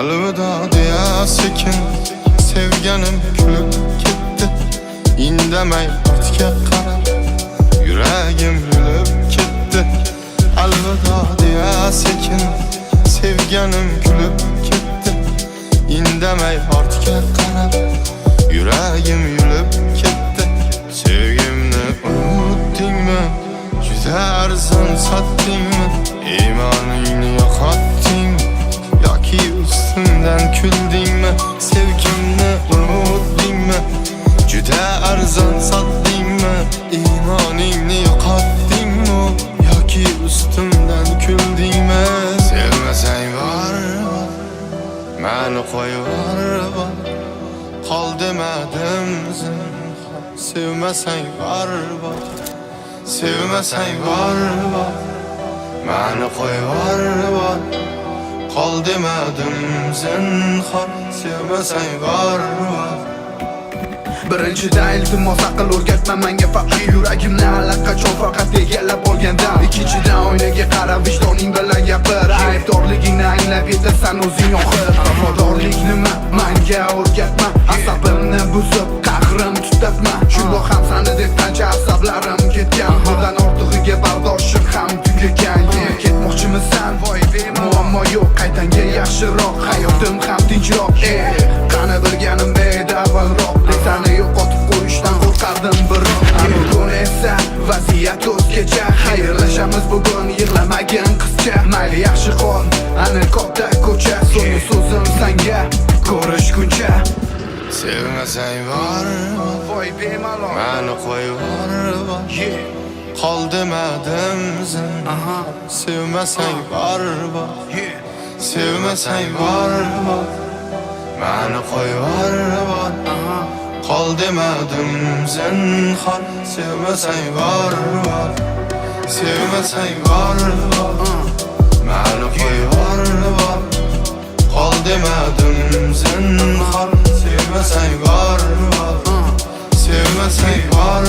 Alvida diye sekin sevganim kulib ketdi. Indamay ortga qarab yuragim yulib ketdi. Alvida diye sekin sevganim kulib ketdi. Indamay ortga qarab yuragim yulib ketdi. Sevgimni unutdingmi? Juda arzon sotdingmi? Iymoningni yo'qotdingmi? Yoki ustimdan kuldingmi? Sevgimni unutdingmi? Juda arzon sotdingmi? Iymoningni yo'qotdingmi? Yoki ustimdan kuldingmi? Sevmasang bor, meni qo'yib bor. Qol demadim zinhor. Sevmasang bor, sevmasang bor, meni qo'yib bor. Qol demadim zinhor. Sevmasang bor. Birinchidan iltimos aql o'rgatma menga, faqat yuragimni allaqachon faqat egallab olgandan. Ikkinchidan oynaga qarab vijdoning bilan gapir. Aybdorligingni anglab yetasan o'zing oxir. Vafodorlik nima? Menga o'rgatma. Asabimni buzib qahrim tutatma. Shundoq ham sani deb qancha asablarim ketgan. Bundan ortig'iga bardoshim ham tugagan. Ketmoqchimisan? Voy muammo yo'q, qaytanga yaxshiroq. Hayotim ham tinchroq. Qani bilganim bedavalroq. Seni yo'qotib qo'yishdan qo'rqardim biroq. Bugun esa vaziyat o'zgacha. Xayrlashamiz bugun, yig'lamagin qizcha. Mayli yaxshi qol, ana katta ko'cha. So'nggi so'zim senga ko'rishguncha. Sevmasang bor, voy bemalol meni qo'yib bor. Qol demadim zinhor. Sevmasang bor, sevmasang bor, meni qo'yib bor. Qol demadim zinhor. Sevmasang bor, sevmasang bor, meni qo'yib bor. Qol demadim zinhor. Sevmasang bor, sevmasang bor.